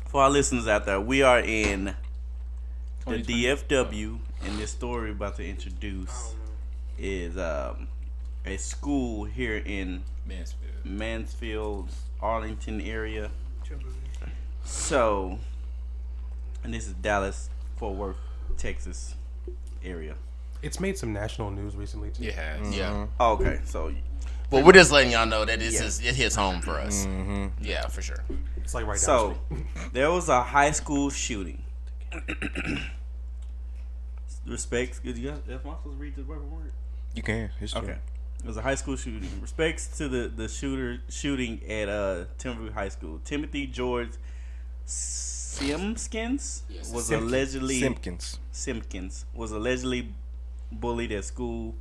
For our listeners out there, we are in the DFW, and this story we're about to introduce is a school here in Mansfield, Arlington area. So, and this is Dallas, Fort Worth, Texas area. It's made some national news recently too. It has, yeah. Oh, okay, so. But we're just letting y'all know that it hits home for us. Mm-hmm. Yeah, for sure. It's like right So, there was a high school shooting. Respects. Am I supposed to read this word for word? You can. Okay. It was a high school shooting. Respects to the shooting at Timberview High School. Timothy George Simpkins was allegedly bullied at school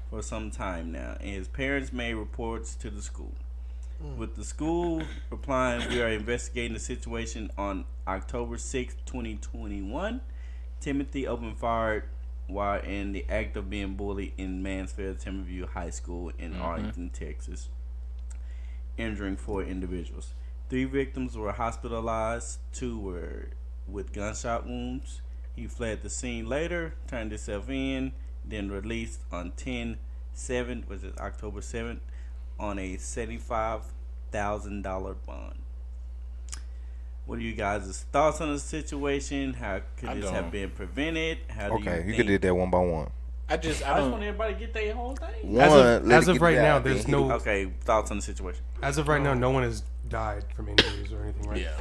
for some time now, and his parents made reports to the school. With the school replying, "We are investigating the situation." On October 6, 2021, Timothy opened fire while in the act of being bullied in Mansfield Timberview High School in Arlington, Texas, injuring 4 individuals. 3 victims were hospitalized. 2 were with gunshot wounds. He fled the scene later, turned himself in, then released on 10/7, which is October 7th, on a $75,000 bond. What are you guys' thoughts on the situation? How could this have been prevented? How do you could do that one by one. I just want everybody to get their whole thing. As of right now, there's no. Okay, thoughts on the situation. As of right now, no one has died from injuries or anything, right? Yeah.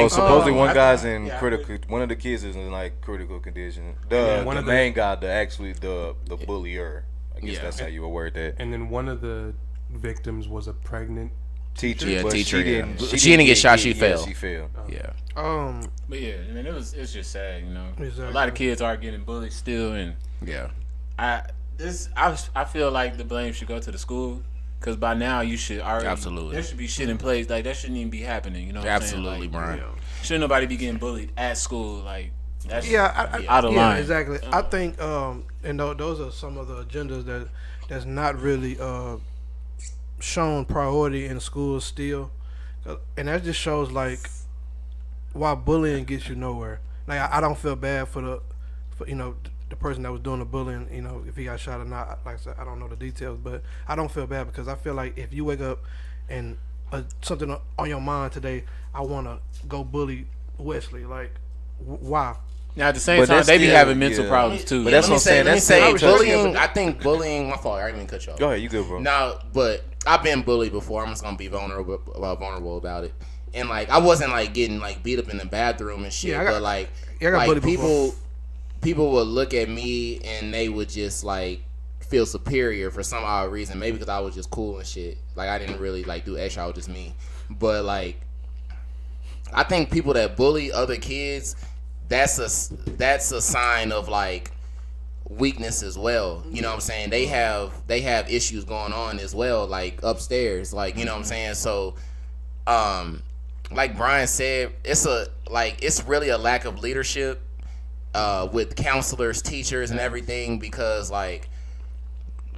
Supposedly one guy's in critical. One of the kids is in like critical condition. The main guy, the bullier. I guess that's how you would word that. And then one of the victims was a pregnant teacher. Yeah, but teacher. She didn't get shot. She fell. She fell. Yeah. But yeah, I mean, it's just sad, you know. Exactly. A lot of kids are getting bullied still, and I feel like the blame should go to the school, because by now you should already there should be shit in place, like that shouldn't even be happening, you know. What Absolutely, I'm saying? Like, Brian. Shouldn't nobody be getting bullied at school, like that's out of line. Exactly. I think and those are some of the agendas that's not really shown priority in schools still, and that just shows like why bullying gets you nowhere. Like I don't feel bad for the person that was doing the bullying, you know, if he got shot or not. Like I said, I don't know the details, but I don't feel bad because I feel like if you wake up and something on your mind today, I want to go bully Wesley. Like, why? Now at the same time, they be having mental problems too. But that's what I'm saying. Let me say bullying. I think bullying. My fault. I didn't even cut you off. Go ahead, you good, bro. No, but I've been bullied before. I'm just gonna be vulnerable about it. And like, I wasn't like getting like beat up in the bathroom and shit. But like people would look at me and they would just like feel superior for some odd reason. Maybe because I was just cool and shit. Like I didn't really like do extra. I was just me. But like, I think people that bully other kids, that's a sign of like weakness as well. You know what I'm saying? They have issues going on as well, like upstairs. Like, you know what I'm saying? So, like Brian said, it's really a lack of leadership with counselors, teachers, and everything, because like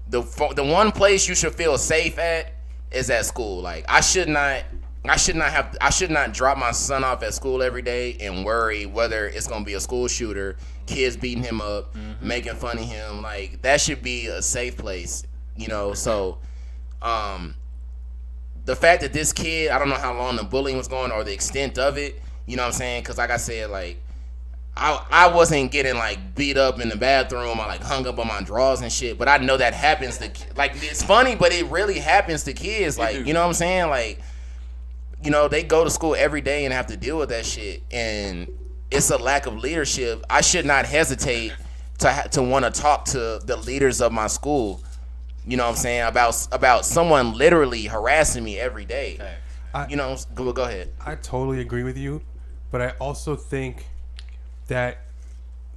the one place you should feel safe at is at school. Like I should not drop my son off at school every day and worry whether it's gonna be a school shooter, kids beating him up, making fun of him. Like that should be a safe place, you know. So, the fact that this kid, I don't know how long the bullying was going or the extent of it, you know what I'm saying? Because like I said, like I wasn't getting like beat up in the bathroom. I like hung up on my drawers and shit. But I know that happens to like, it's funny, but it really happens to kids. Like, you know what I'm saying? Like, you know, they go to school every day and have to deal with that shit, and it's a lack of leadership. I should not hesitate to want to talk to the leaders of my school, you know what I'm saying, about someone literally harassing me every day. You know, go ahead. I totally agree with you, but I also think that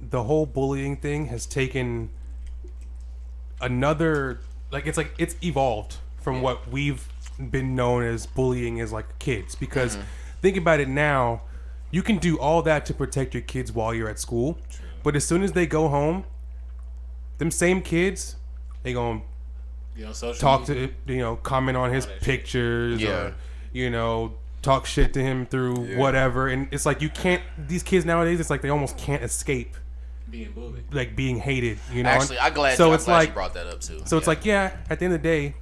the whole bullying thing has taken another, it's evolved from what we've been known as bullying as like kids, because think about it now, you can do all that to protect your kids while you're at school, but as soon as they go home, them same kids, they gonna talk media, to comment on his pictures, or talk shit to him through whatever, and it's like you can't. These kids nowadays, it's like they almost can't escape being bullied, like being hated. You know. Actually, I'm glad you brought that up too. So it's like, yeah, at the end of the day,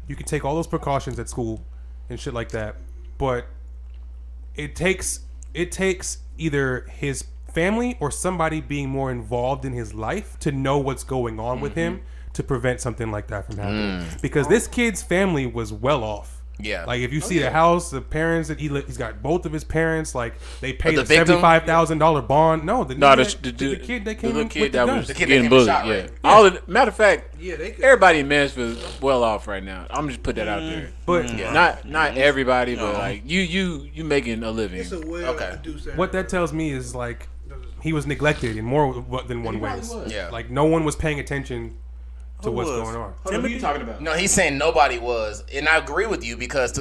you can take all those precautions at school and shit like that, but it takes either his family or somebody being more involved in his life to know what's going on with him to prevent something like that from happening. Because this kid's family was well off. Yeah. Like if you see the house, the parents that he's got both of his parents, like they paid a $75,000 bond. No, the kid that came in with the guns. The kid getting bullied. Shot, right? Matter of fact, everybody in Mansfield is well off right now. I'm just put that out there. But not everybody, but like you making a living. It's a way to do that. What that tells me is like he was neglected in more than one way. Yeah. Like no one was paying attention to what's going on. What are you talking about? No, he's saying nobody was, and I agree with you because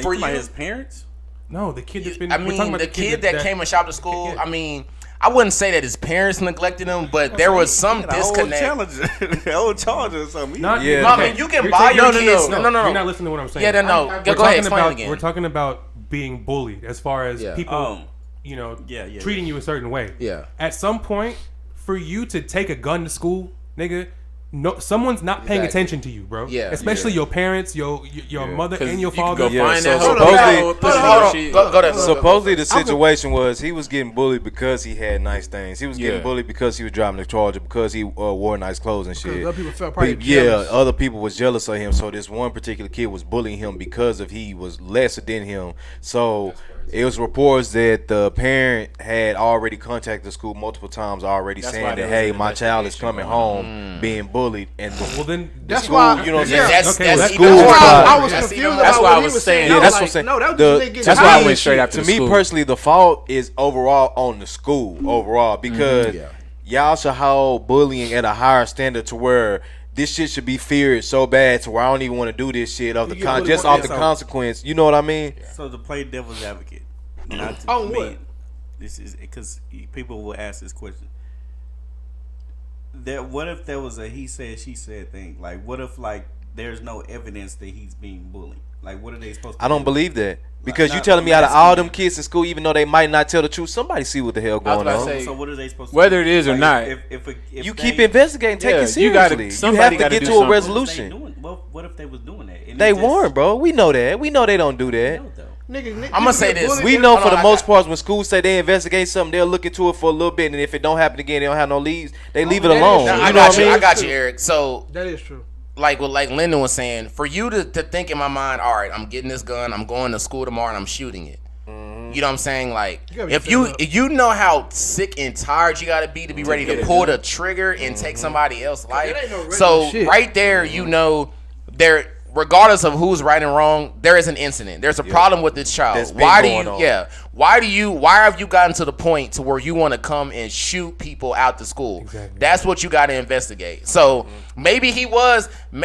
for you, his parents. No, the kid that's been. I mean, the kid that came and shopped to school. I mean, I wouldn't say that his parents neglected him, but there was some disconnect. Old Charger or something. I mean, you can buy your kids. No. You're not listening to what I'm saying. Yeah, no. Go ahead, explain again. We're talking about being bullied as far as people, treating you a certain way. Yeah. At some point, for you to take a gun to school, nigga. No, someone's not paying attention to you, bro. Yeah, especially your parents, your mother, and your father. Supposedly the situation was he was getting bullied because he had nice things. He was getting bullied because he was driving the Charger, because he wore nice clothes and shit. Other people felt probably jealous. Other people was jealous of him. So this one particular kid was bullying him because of he was lesser than him. So it was reports that the parent had already contacted the school multiple times already saying that, hey, my child is coming home being bullied. And that's why, you know what I'm saying? That's why I was confused. That's why I was saying. Yeah, that's what I'm saying. No, that was just that's why I went straight after to me personally, the fault is overall on the school overall, because y'all should hold bullying at a higher standard to where this shit should be feared so bad to where I don't even want to do this shit off the consequence. You know what I mean? So to play devil's advocate, not to what? This is because people will ask this question. What if there was a he said she said thing? Like, what if like there's no evidence that he's being bullied? Like, what are they supposed to do? I don't believe that. Because you telling me out of all them kids in school, even though they might not tell the truth, somebody see what the hell going on. So what are they supposed to whether do? it is or not? If you keep investigating, take it seriously. You have to get to a resolution. Well, what if they was doing that? They weren't, bro. We know that. We know they don't do that. Nigga, I'm gonna say this. We know for the most part when schools say they investigate something, they'll look into it for a little bit, and if it don't happen again, they don't have no leads. They leave it alone. I got you, Eric. So that is true. Like Lyndon was saying, for you to think in my mind, all right, I'm getting this gun, I'm going to school tomorrow, and I'm shooting it. You know what I'm saying? Like, if you know how sick and tired you gotta be ready to pull the trigger and take somebody else's life. So right there, you know, regardless of who's right and wrong, there is an incident. There's a problem with this child. Why have you gotten to the point to where you want to come and shoot people out the school? Exactly. That's what you got to investigate. So maybe he was in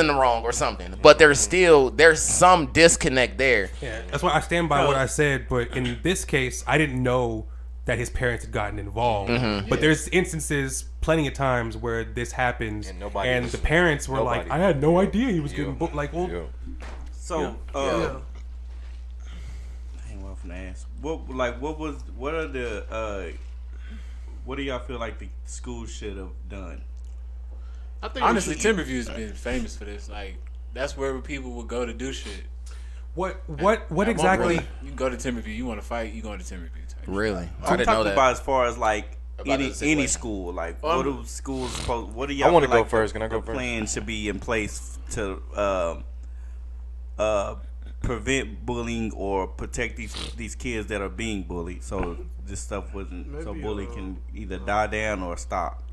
the wrong or something, but there's some disconnect there. Yeah, that's why I stand by what I said. But in this case, I didn't know that his parents had gotten involved. But there's instances, plenty of times where this happens, and the parents were like, "I had no idea he was getting booked." Like, well, so I ain't well from the ass. What do y'all feel like the school should have done? I think honestly, Timberview's been famous for this. Like, that's where people would go to do shit. What exactly? You go to Timberview. You want to fight? You go to Timberview. Really? I'm talking about as far as like any school. Like, what do schools supposed? What do y'all? I want to go like first. Can I go first? Plan should be in place to prevent bullying or protect these kids that are being bullied. So this stuff bullying can either die down or stop.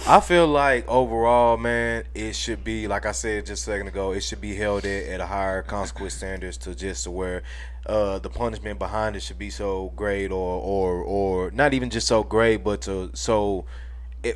I feel like overall, man, it should be, like I said just a second ago, it should be held at a higher consequence standards to where the punishment behind it should be so great or not even just so great, but so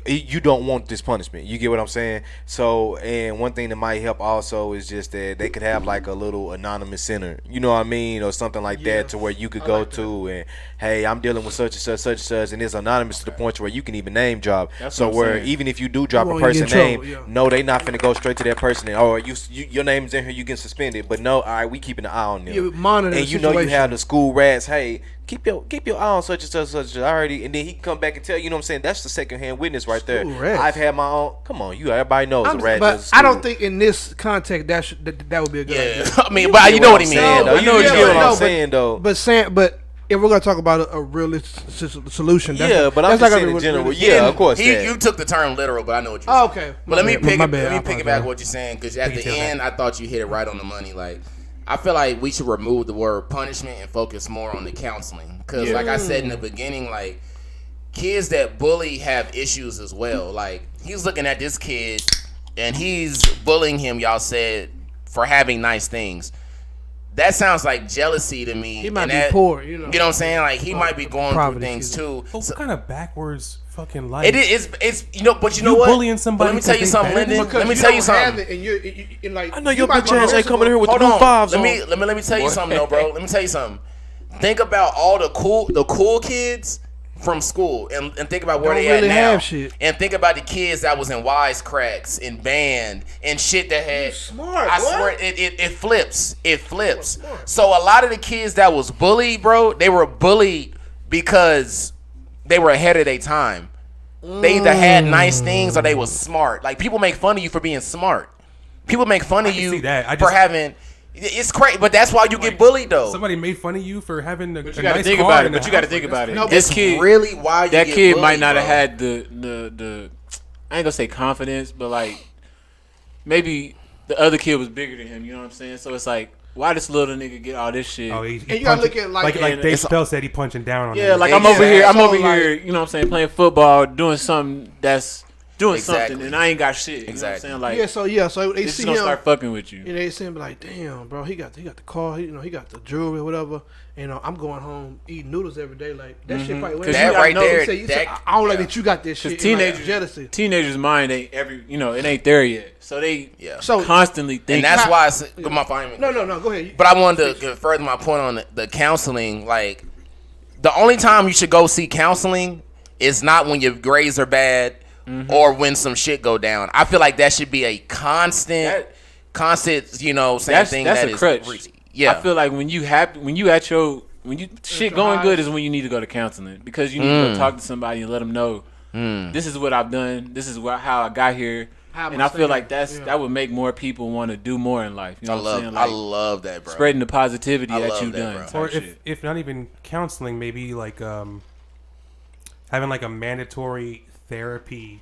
you don't want this punishment. You get what I'm saying? So, and one thing that might help also is just that they could have like a little anonymous center, you know what I mean, or something like that, to where you could go to and, hey, I'm dealing with such and such, and it's anonymous to the point where you can even name drop. So where even if you do drop a person's name, no, they not finna go straight to that person and, or your name's in here, you get suspended. But no, all right, we keeping an eye on them. You monitor and you know you have the school rats. Hey, keep your eye on such and such already, and then he can come back and tell you. Know what I'm saying? That's the secondhand witness right there. I've had my own. Come on, everybody knows a rat. But I don't think in this context that would be a good idea. I mean, but you know what he means. You know what I'm saying, though. But if we're gonna talk about a realistic solution, but I'm just saying in general. Yeah, of course. You took the term literal, but I know what you're saying. Okay. But let me piggyback what you're saying, because at the end, I thought you hit it right on the money. Like, I feel like we should remove the word punishment and focus more on the counseling. Because, like I said in the beginning, like, kids that bully have issues as well. Like, he's looking at this kid, and he's bullying him, y'all said, for having nice things. That sounds like jealousy to me. He might be poor, you know. You know what I'm saying? Like, he might be going through things too. What kind of backwards fucking life? It's you know, but you know what? Bullying somebody. Let me tell you something, Lyndon. Let me tell you something. And like, I know your bitch ass ain't coming in here with the blue fives on. Let me tell you something, though, bro. Let me tell you something. Think about all the cool kids from school, and think about where they at now. Shit. And think about the kids that was in Wisecracks, in band, and shit that had. Smart. I swear, it flips. It flips. So a lot of the kids that was bullied, bro, they were bullied because they were ahead of their time. They either had nice things or they was smart. Like, people make fun of you for being smart. People make fun of you for having. It's crazy, but that's why you get bullied, though. Somebody made fun of you for having a nice car. But you got to think about it. No, this kid really why you that get kid bullied, might not bro. have had the I ain't gonna say confidence, but like maybe the other kid was bigger than him. You know what I'm saying? So it's like, why this little nigga get all this shit? And you gotta look at like Dave Chappelle said, he punching down on him. Yeah, like I'm over here, you know what I'm saying, playing football, doing something that's something, and I ain't got shit. You know what I'm saying? Like, so they see him start fucking with you. And they see him like, damn, bro, he got the car, he got the jewelry or whatever. You know, I'm going home eating noodles every day. Like, that shit probably went. That right there. I don't like that you got this shit. Teenagers' mind ain't it ain't there yet. So they constantly think. And that's why I said, my fine. No, go ahead. But I wanted to further my point on the counseling. Like, the only time you should go see counseling is not when your grades are bad. Or when some shit go down. I feel like that should be a constant, you know, same thing. That's that a is crutch. Yeah, I feel like when you shit going good is when you need to go to counseling, because you need to go talk to somebody and let them know this is what I've done, this is how I got here, and I feel like that would make more people want to do more in life. You know what I'm saying? Like, I love that, bro. Spreading the positivity that you've done, or if not even counseling, maybe like having like a mandatory therapy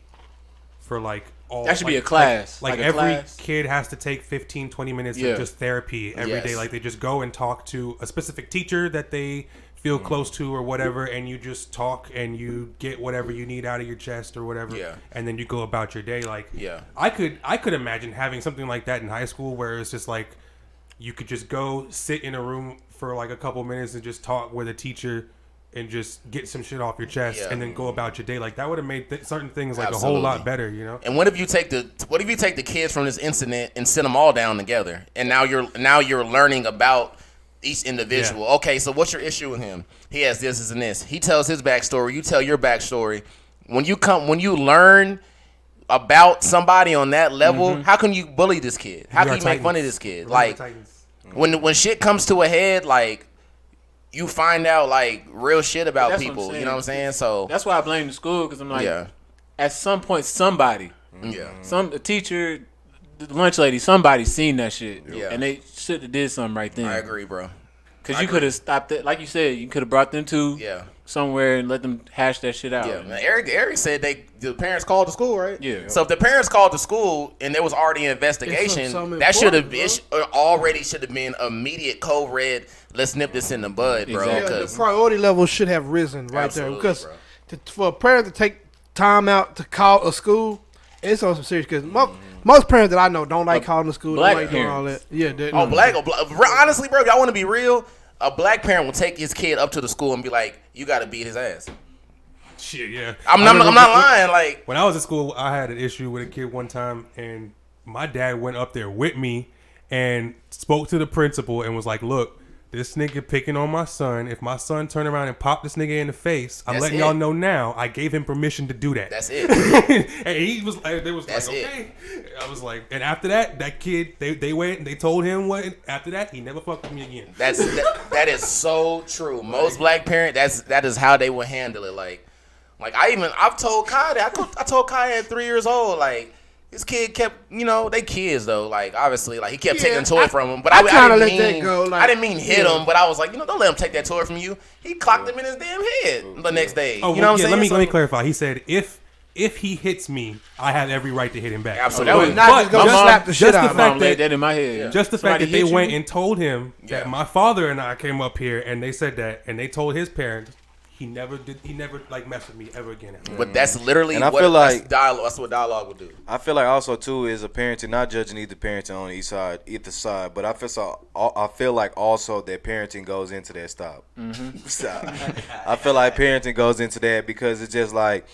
for like all. That should be a class. Like every kid has to take 15-20 minutes of just therapy every day. Like, they just go and talk to a specific teacher that they feel close to or whatever, and you just talk and you get whatever you need out of your chest or whatever, and then you go about your day. Like, I could imagine having something like that in high school, where it's just like you could just go sit in a room for like a couple minutes and just talk with a teacher and just get some shit off your chest and then go about your day. Like, that would have made certain things like a whole lot better, you know? And what if you take the kids from this incident and sit them all down together, and now you're learning about each individual. Okay, so what's your issue with him? He has this and this. He tells his backstory. You tell your backstory. When you learn about somebody on that level, how can you bully this kid? How can you make fun of this kid? Like, when shit comes to a head, like, you find out like real shit about people. You know what I'm saying? So that's why I blame the school, because I'm like, at some point, somebody, a teacher, the lunch lady, somebody seen that shit, and they should have did something right then. I agree, bro. Because you could have stopped it, like you said, you could have brought them to somewhere and let them hash that shit out. Yeah, now, Airrick said the parents called the school, right? Yeah. So if the parents called the school and there was already an investigation, that should have been immediate code red. Let's nip this in the bud, bro. Exactly. The priority level should have risen right there, because for a parent to take time out to call a school, it's on some serious. Because most parents that I know don't like calling the school. Don't like doing all that. Yeah. Black. Honestly, bro, y'all want to be real? A black parent will take his kid up to the school and be like, "You got to beat his ass." Shit, yeah. I'm not lying. Like when I was at school, I had an issue with a kid one time, and my dad went up there with me and spoke to the principal and was like, "Look, this nigga picking on my son. If my son turn around and pop this nigga in the face, I'm letting y'all know now. I gave him permission to do that." That's it. And he was like, "They was That's like, okay." I was like, and after that kid, they went and they told him what. After that, he never fucked with me again. That is so true. Most black parents, that is how they would handle it. Like I've told Kai that. I told Kai at 3 years old, like. This kid kept, they kids though. Like obviously, like he kept taking toy from him. But I didn't let mean that go. Like, I didn't mean hit him, but I was like, don't let him take that toy from you. He clocked him in his damn head the next day. Oh, you know what I'm saying? Let me clarify. He said if he hits me, I have every right to hit him back. Absolutely. Not just go slap the shit out of him. Laid that in my head. Just the fact that they hit went you? and told him that my father and I came up here and they said that, and they told his parents. He never like messed with me ever again. But that's literally And I feel like dialogue. That's what dialogue would do. I feel like also too is a parenting, not judging either parenting on either side, but I feel like also that parenting goes into that stop. I feel like parenting goes into that because it's just like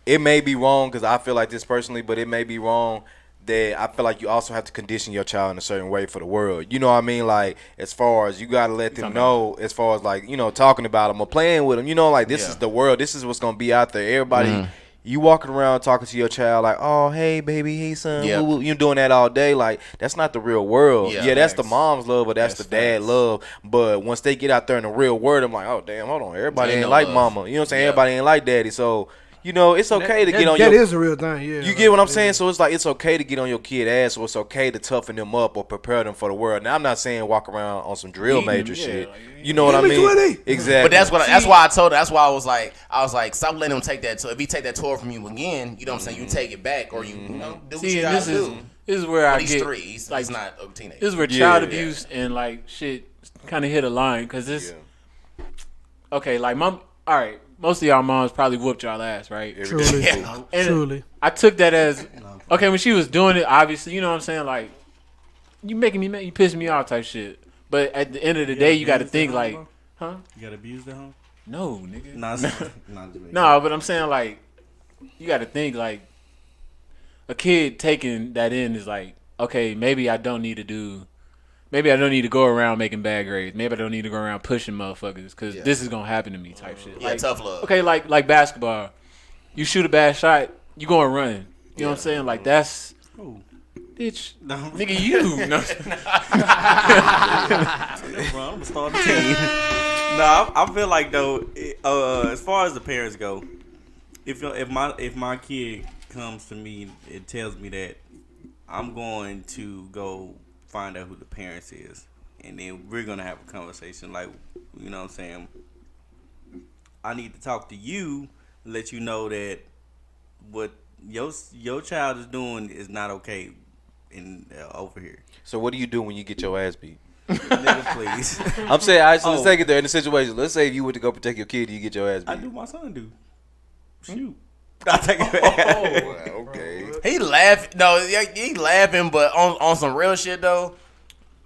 it may be wrong because I feel like this personally, but it may be wrong that I feel like you also have to condition your child in a certain way for the world. You know what I mean? Like, as far as you got to let them know, as far as like, talking about them or playing with them, like this is the world. This is what's going to be out there. Everybody, you walking around talking to your child like, oh, hey, baby, hey, son. You doing that all day. Like, that's not the real world. Yeah, that's the mom's love, but that's the dad love. But once they get out there in the real world, I'm like, oh, damn, hold on. Everybody ain't like mama. You know what I'm saying? Everybody ain't like daddy. So, it's okay to get on your... That is a real thing, yeah. You get what I'm saying? So it's like it's okay to get on your kid ass, so it's okay to toughen them up or prepare them for the world. Now, I'm not saying walk around on some drill major shit. You know what I mean? 20. Exactly. But that's why I told her. That's why I was like, stop letting him take that. So if he take that toy from you again, you know what I'm saying? You take it back or you do what you gotta do. This is where he's 3. He's not a teenager. This is where child abuse and like shit kind of hit a line because this. Okay, like mom. All right. Most of y'all moms probably whooped y'all ass, right? Truly. Truly. I took that as, okay, when she was doing it, obviously, you know what I'm saying? Like, you making me mad, you pissing me off type shit. But at the end of the day, you got to think like, huh? You got abused at home? No, nigga. No, but I'm saying like, you got to think like, a kid taking that in is like, okay, maybe I don't need to go around making bad grades. Maybe I don't need to go around pushing motherfuckers because this is gonna happen to me type shit. Yeah, like, tough love. Okay, like basketball, you shoot a bad shot, you gonna run. You know what I'm saying? Like that's, bitch, nigga, you. No. Bro, I'm gonna start the team. No, I feel like though, as far as the parents go, if my kid comes to me and tells me that, I'm going to go find out who the parents is, and then we're gonna have a conversation. Like, you know what I'm saying? I need to talk to you, let you know that what your child is doing is not okay in over here. So what do you do when you get your ass beat? Nigga, please. I'm saying, let's take it there in the situation. Let's say if you were to go protect your kid, you get your ass beat. I do what my son do. Shoot. I take it back. Okay. He laughing. No, he laughing, but on some real shit though.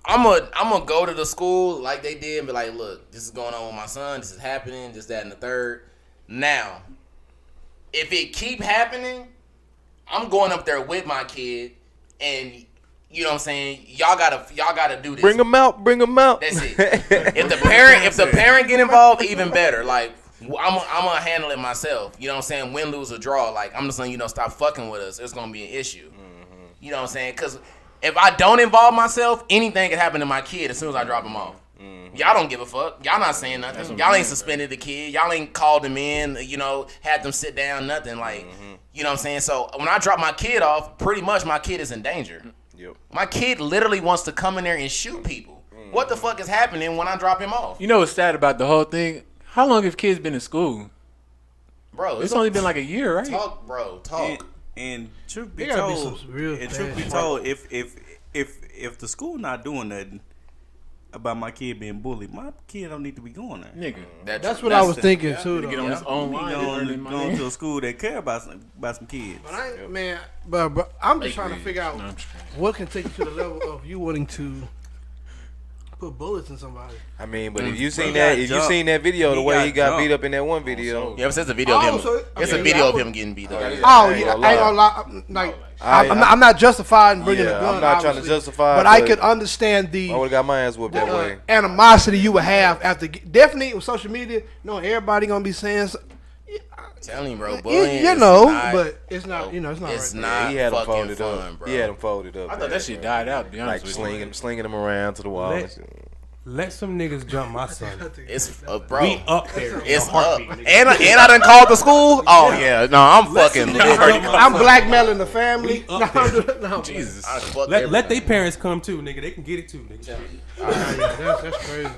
I'm gonna go to the school like they did and be like, look, this is going on with my son. This is happening. This, that, and the third. Now, if it keep happening, I'm going up there with my kid, and you know what I'm saying. Y'all gotta do this. Bring them out. That's it. If the parent get involved, even better. Like, I'm gonna handle it myself. You know what I'm saying? Win, lose, or draw. Like, I'm just saying, stop fucking with us. It's gonna be an issue. You know what I'm saying? Because if I don't involve myself, anything can happen to my kid as soon as I drop him off. Y'all don't give a fuck. Y'all not saying nothing. Y'all ain't suspended the kid. Y'all ain't called them in, had them sit down, nothing. Like, you know what I'm saying? So when I drop my kid off, pretty much my kid is in danger. Yep. My kid literally wants to come in there and shoot people. What the fuck is happening when I drop him off? You know what's sad about the whole thing? How long have kids been in school? Bro, it's only been like a year, right? Talk, bro. Talk. And truth be told, if the school not doing nothing about my kid being bullied, my kid don't need to be going there. Nigga, that's what I was thinking too. To get on his own line, going to a school that care about some kids. But I'm just trying to figure out what can take you to the level of you wanting to put bullets in somebody. I mean, but if you He seen got that, if you jumped. seen that video, the He way got he got jumped. beat up in that one video. Yeah, but it's a video of him. so It's I a mean, video I of would- him getting beat up. Oh yeah, I ain't gonna lie. Like I'm not justifying bringing a gun. I'm not trying to obviously, justify, but I could understand the I would have got my ass whooped that way. animosity you would have after. Definitely with social media, everybody gonna be saying. Telling you, bro, bullying You is know, not, but it's not. It's not. it's right. not He had him fucking folded fun, up. bro. He had him folded up. I thought that shit died out. To be honest like with you. slinging him around to the wall. Let some niggas jump my son. It's bro. We up there. It's up. And I done called the school. Oh yeah, no, I'm fucking. I'm blackmailing the family. No, Jesus. Let their parents come too, nigga. They can get it too, nigga. that's crazy.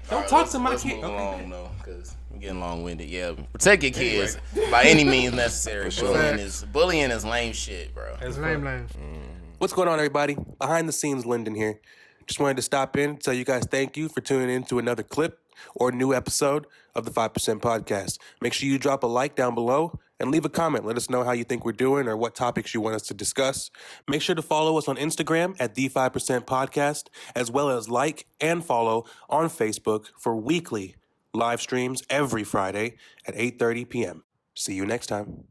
Don't talk to my Let's kid. move Okay. along though, because we're getting long-winded. Yeah, protect your kids by any means necessary. Bullying is lame shit, bro. It's lame. What's going on, everybody? Behind the scenes, Lyndon here. Just wanted to stop in, tell you guys thank you for tuning in to another clip or new episode of the 5% Podcast. Make sure you drop a like down below and leave a comment. Let us know how you think we're doing or what topics you want us to discuss. Make sure to follow us on Instagram at the 5% Podcast, as well as like and follow on Facebook for weekly live streams every Friday at 8:30 p.m. See you next time.